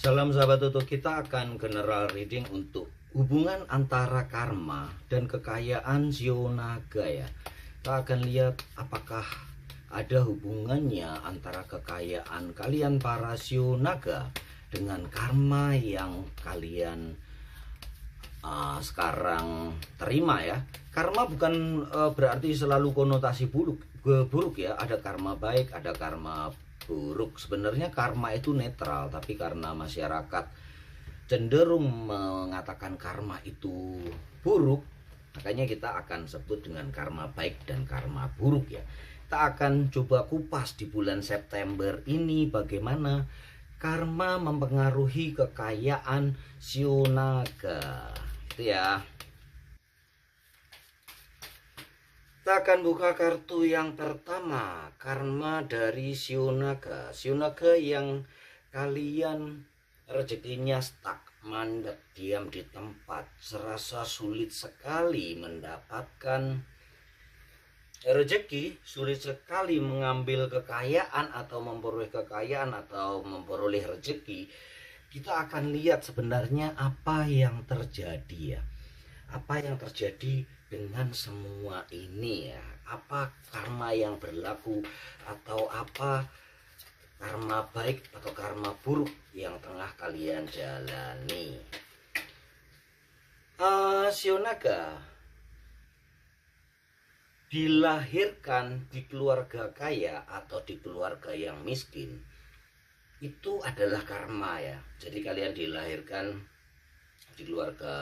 Salam sahabat Toto, kita akan general reading untuk hubungan antara karma dan kekayaan Shio Naga ya. Kita akan lihat apakah ada hubungannya antara kekayaan kalian para Shio Naga dengan karma yang kalian sekarang terima ya. Karma bukan berarti selalu konotasi buruk ya. Ada karma baik, ada karma buruk. Sebenarnya karma itu netral, tapi karena masyarakat cenderung mengatakan karma itu buruk, makanya kita akan sebut dengan karma baik dan karma buruk ya. Kita akan coba kupas di bulan September ini bagaimana karma mempengaruhi kekayaan Shio Naga. Itu ya. Kita akan buka kartu yang pertama, karma dari Shio Naga. Shio Naga yang kalian rezekinya stuck, mandek, diam di tempat, serasa sulit sekali mendapatkan rezeki, sulit sekali mengambil kekayaan atau memperoleh kekayaan atau memperoleh rezeki. Kita akan lihat sebenarnya apa yang terjadi ya. Apa yang terjadi dengan semua ini ya. Apa karma yang berlaku atau apa karma baik atau karma buruk yang tengah kalian jalani. Shio Naga dilahirkan di keluarga kaya atau di keluarga yang miskin, itu adalah karma ya. Jadi kalian dilahirkan di keluarga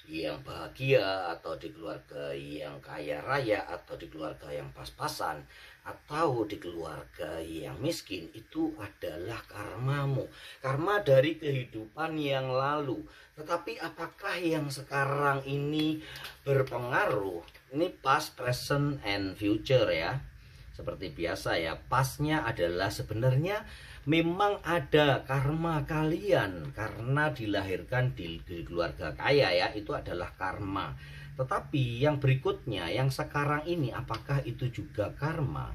yang bahagia atau di keluarga yang kaya raya atau di keluarga yang pas-pasan atau di keluarga yang miskin, itu adalah karmamu, karma dari kehidupan yang lalu. Tetapi apakah yang sekarang ini berpengaruh? Ini past, present, and future ya. Seperti biasa ya, pasnya adalah sebenarnya memang ada karma kalian karena dilahirkan di keluarga kaya ya, itu adalah karma. Tetapi yang berikutnya, yang sekarang ini, apakah itu juga karma?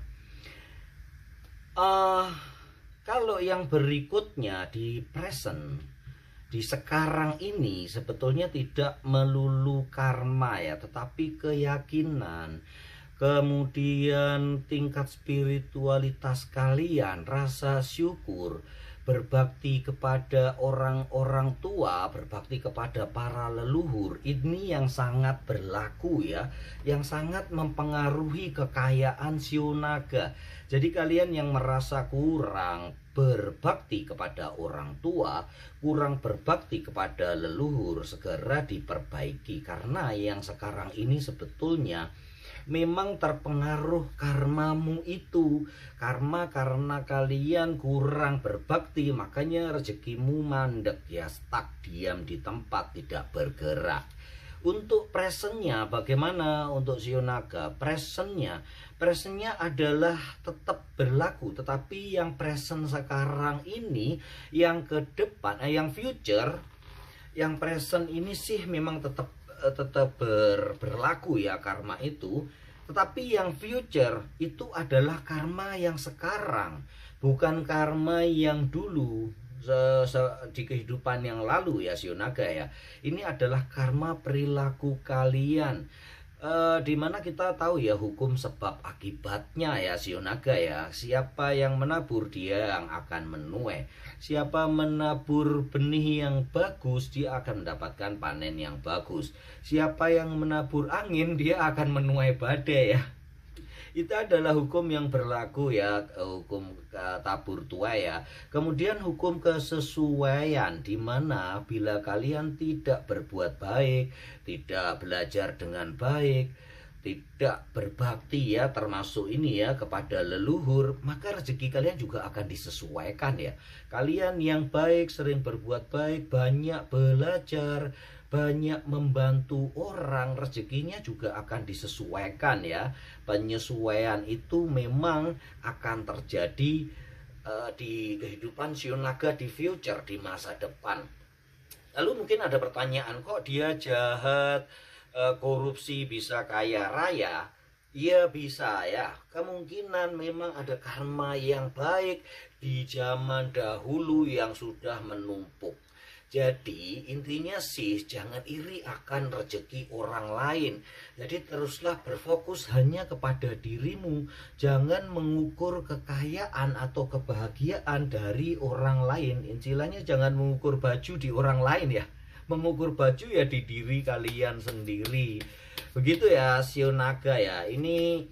Kalau yang berikutnya di present, di sekarang ini, sebetulnya tidak melulu karma ya, tetapi keyakinan, kemudian tingkat spiritualitas kalian, rasa syukur, berbakti kepada orang-orang tua, berbakti kepada para leluhur. Ini yang sangat berlaku ya, yang sangat mempengaruhi kekayaan Shio Naga. Jadi kalian yang merasa kurang berbakti kepada orang tua, kurang berbakti kepada leluhur, segera diperbaiki. Karena yang sekarang ini sebetulnya memang terpengaruh karmamu itu. Karma karena kalian kurang berbakti, makanya rezekimu mandek ya, stuck, diam di tempat, tidak bergerak. Untuk presentnya bagaimana untuk Shio Naga? Presentnya adalah tetap berlaku, tetapi yang present sekarang ini, yang ke depan, yang future, yang present ini sih memang tetap berlaku ya karma itu. Tetapi yang future itu adalah karma yang sekarang, bukan karma yang dulu di kehidupan yang lalu ya Shio Naga ya. Ini adalah karma perilaku kalian. Dimana kita tahu ya hukum sebab akibatnya ya Shio Naga ya. Siapa yang menabur dia yang akan menuai. Siapa menabur benih yang bagus, dia akan mendapatkan panen yang bagus. Siapa yang menabur angin, dia akan menuai badai ya. Itu adalah hukum yang berlaku ya, hukum tabur tuai ya. Kemudian hukum kesesuaian, di mana bila kalian tidak berbuat baik, tidak belajar dengan baik, tidak berbakti ya, termasuk ini ya kepada leluhur, maka rezeki kalian juga akan disesuaikan ya. Kalian yang baik, sering berbuat baik, banyak belajar, banyak membantu orang, rezekinya juga akan disesuaikan ya. Penyesuaian itu memang akan terjadi di kehidupan Shio Naga di future, di masa depan. Lalu mungkin ada pertanyaan, kok dia jahat, korupsi bisa kaya raya? Iya bisa ya, kemungkinan memang ada karma yang baik di zaman dahulu yang sudah menumpuk. Jadi intinya sih jangan iri akan rezeki orang lain. Jadi teruslah berfokus hanya kepada dirimu. Jangan mengukur kekayaan atau kebahagiaan dari orang lain. Istilahnya jangan mengukur baju di orang lain ya. Mengukur baju ya di diri kalian sendiri. Begitu ya Shio Naga ya. Ini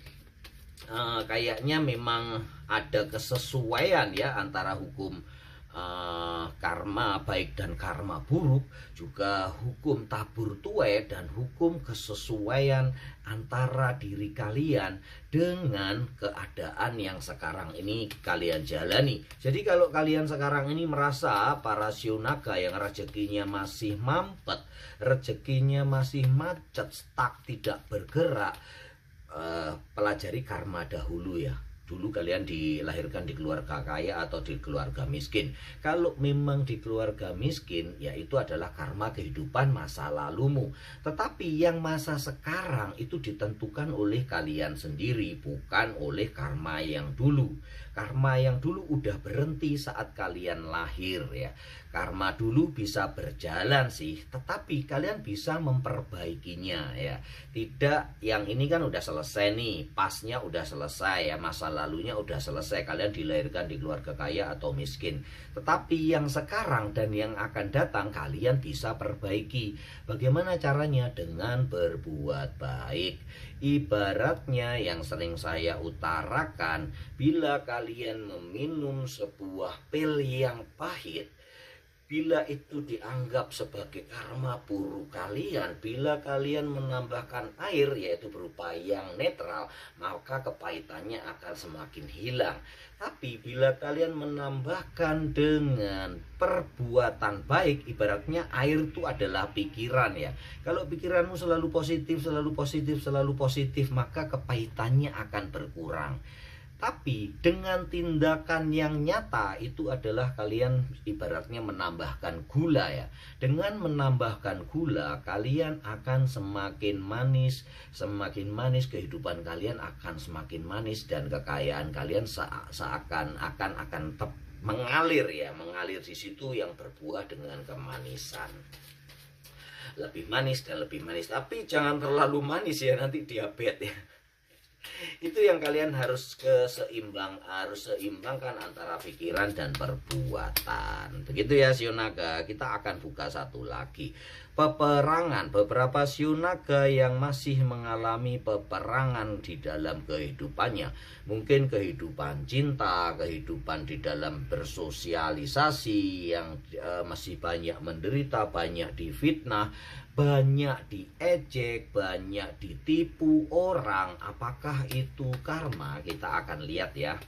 kayaknya memang ada kesesuaian ya antara hukum karma baik dan karma buruk, juga hukum tabur tuai dan hukum kesesuaian antara diri kalian dengan keadaan yang sekarang ini kalian jalani. Jadi kalau kalian sekarang ini merasa para Shio Naga yang rezekinya masih mampet, rezekinya masih macet, stuck, tidak bergerak, pelajari karma dahulu ya. Dulu kalian dilahirkan di keluarga kaya atau di keluarga miskin. Kalau memang di keluarga miskin, ya itu adalah karma kehidupan masa lalumu. Tetapi yang masa sekarang itu ditentukan oleh kalian sendiri, bukan oleh karma yang dulu. Karma yang dulu udah berhenti saat kalian lahir ya. Karma dulu bisa berjalan sih, tetapi kalian bisa memperbaikinya ya. Tidak, yang ini kan udah selesai nih, pasnya udah selesai ya, masa lalunya udah selesai, kalian dilahirkan di keluarga kaya atau miskin. Tetapi yang sekarang dan yang akan datang kalian bisa perbaiki. Bagaimana caranya? Dengan berbuat baik. Ibaratnya yang sering saya utarakan, bila kalian meminum sebuah pil yang pahit, bila itu dianggap sebagai karma buruk kalian, bila kalian menambahkan air yaitu berupa yang netral, maka kepahitannya akan semakin hilang. Tapi bila kalian menambahkan dengan perbuatan baik, ibaratnya air itu adalah pikiran ya. Kalau pikiranmu selalu positif, selalu positif, selalu positif, maka kepahitannya akan berkurang. Tapi dengan tindakan yang nyata itu adalah kalian ibaratnya menambahkan gula ya. Dengan menambahkan gula kalian akan semakin manis kehidupan kalian akan semakin manis dan kekayaan kalian seakan-akan akan mengalir ya, mengalir di situ yang berbuah dengan kemanisan. Lebih manis dan lebih manis, tapi jangan terlalu manis ya, nanti diabetes ya. Itu yang kalian harus seimbangkan antara pikiran dan perbuatan. Begitu ya Shio Naga. Kita akan buka satu lagi, peperangan. Beberapa Shio Naga yang masih mengalami peperangan di dalam kehidupannya, mungkin kehidupan cinta, kehidupan di dalam bersosialisasi yang masih banyak menderita, banyak difitnah, banyak diejek, banyak ditipu orang. Apakah itu karma? Kita akan lihat ya.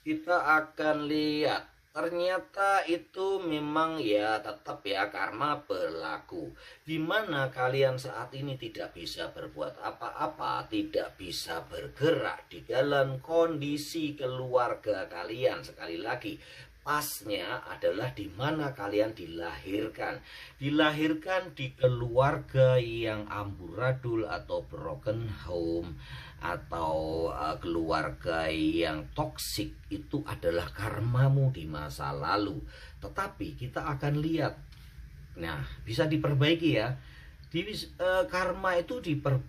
Kita akan lihat. Ternyata itu memang ya tetap ya karma berlaku. Dimana kalian saat ini tidak bisa berbuat apa-apa, tidak bisa bergerak di dalam kondisi keluarga kalian. Sekali lagi, pasnya adalah di mana kalian dilahirkan. Dilahirkan di keluarga yang amburadul atau broken home, atau keluarga yang toksik, itu adalah karmamu di masa lalu. Tetapi kita akan lihat, nah bisa diperbaiki ya. Karma itu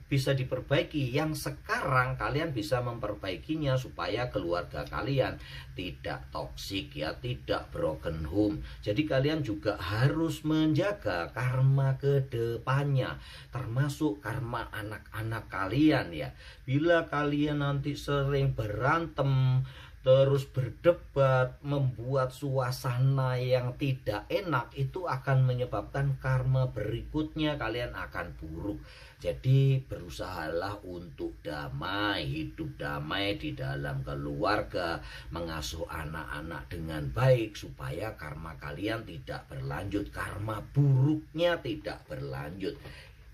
bisa diperbaiki. Yang sekarang kalian bisa memperbaikinya supaya keluarga kalian tidak toksik ya, tidak broken home. Jadi kalian juga harus menjaga karma ke depannya, termasuk karma anak-anak kalian ya. Bila kalian nanti sering berantem, terus berdebat, membuat suasana yang tidak enak, itu akan menyebabkan karma berikutnya kalian akan buruk. Jadi berusahalah untuk damai, hidup damai di dalam keluarga, mengasuh anak-anak dengan baik supaya karma kalian tidak berlanjut, karma buruknya tidak berlanjut.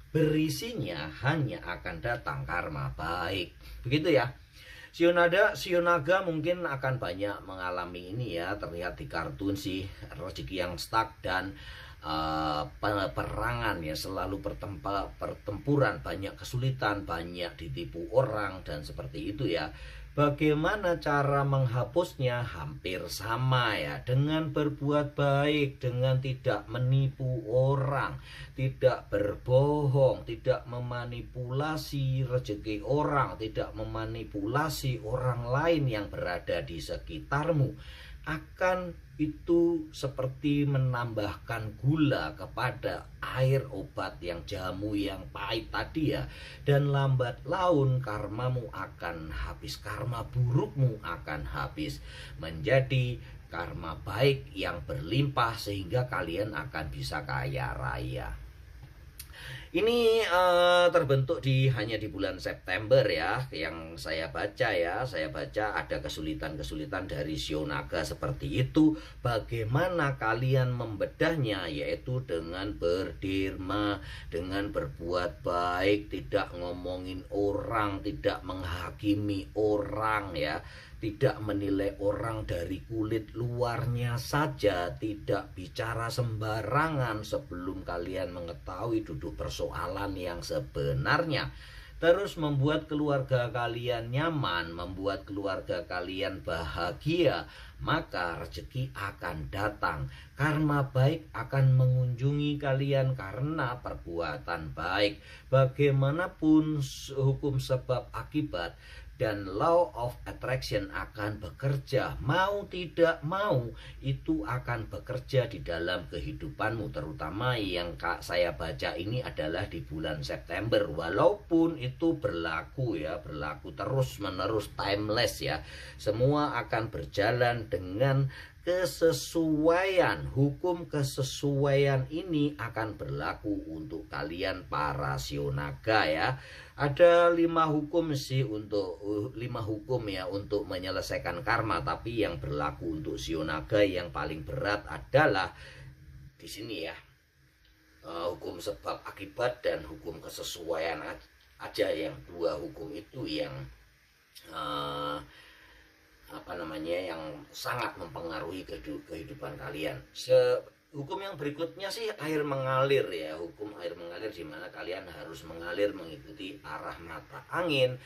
Berisinya hanya akan datang karma baik. Begitu ya. Shio Naga mungkin akan banyak mengalami ini ya, terlihat di kartun sih, rezeki yang stuck dan peperangan ya, selalu pertempuran, banyak kesulitan, banyak ditipu orang dan seperti itu ya. Bagaimana cara menghapusnya? Hampir sama ya, dengan berbuat baik, dengan tidak menipu orang, tidak berbohong, tidak memanipulasi rezeki orang, tidak memanipulasi orang lain yang berada di sekitarmu. Akan itu seperti menambahkan gula kepada air obat yang jamu yang pahit tadi ya. Dan lambat laun karmamu akan habis, karma burukmu akan habis menjadi karma baik yang berlimpah, sehingga kalian akan bisa kaya raya. Ini terbentuk hanya di bulan September ya, yang saya baca ya. Saya baca ada kesulitan-kesulitan dari shio naga seperti itu. Bagaimana kalian membedahnya? Yaitu dengan berdirma, dengan berbuat baik, tidak ngomongin orang, tidak menghakimi orang ya. Tidak menilai orang dari kulit luarnya saja, tidak bicara sembarangan sebelum kalian mengetahui duduk persoalan yang sebenarnya. Terus membuat keluarga kalian nyaman, membuat keluarga kalian bahagia, maka rezeki akan datang. Karma baik akan mengunjungi kalian karena perbuatan baik. Bagaimanapun hukum sebab akibat dan law of attraction akan bekerja, mau tidak mau itu akan bekerja di dalam kehidupanmu. Terutama yang saya baca ini adalah di bulan September, walaupun itu berlaku ya, berlaku terus menerus, timeless ya. Semua akan berjalan dengan kesesuaian. Hukum kesesuaian ini akan berlaku untuk kalian para shio naga ya. Ada 5 hukum sih, untuk 5 hukum ya untuk menyelesaikan karma, tapi yang berlaku untuk shio naga yang paling berat adalah di sini ya. Hukum sebab akibat dan hukum kesesuaian aja, yang 2 hukum itu yang yang sangat mempengaruhi kehidupan kalian. Hukum yang berikutnya sih air mengalir ya. Hukum air mengalir, di mana kalian harus mengalir mengikuti arah mata angin.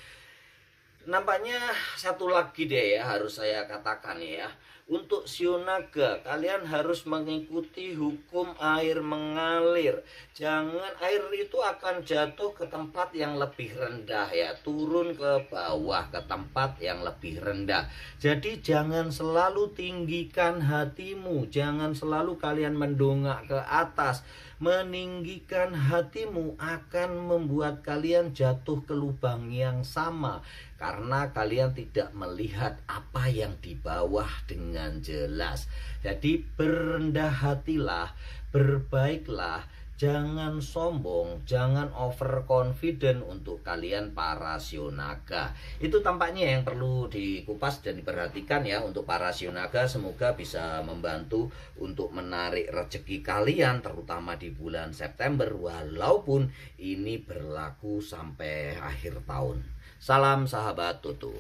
Nampaknya satu lagi deh ya, harus saya katakan ya. Untuk shio naga, kalian harus mengikuti hukum air mengalir. Jangan, air itu akan jatuh ke tempat yang lebih rendah ya, turun ke bawah ke tempat yang lebih rendah. Jadi jangan selalu tinggikan hatimu, jangan selalu kalian mendongak ke atas. Meninggikan hatimu akan membuat kalian jatuh ke lubang yang sama, karena kalian tidak melihat apa yang di bawah dengan jelas. Jadi berendah hatilah, berbaiklah, jangan sombong, jangan overconfident untuk kalian para shio naga. Itu tampaknya yang perlu dikupas dan diperhatikan ya untuk para shio naga. Semoga bisa membantu untuk menarik rezeki kalian, terutama di bulan September, walaupun ini berlaku sampai akhir tahun. Salam sahabat Tutu.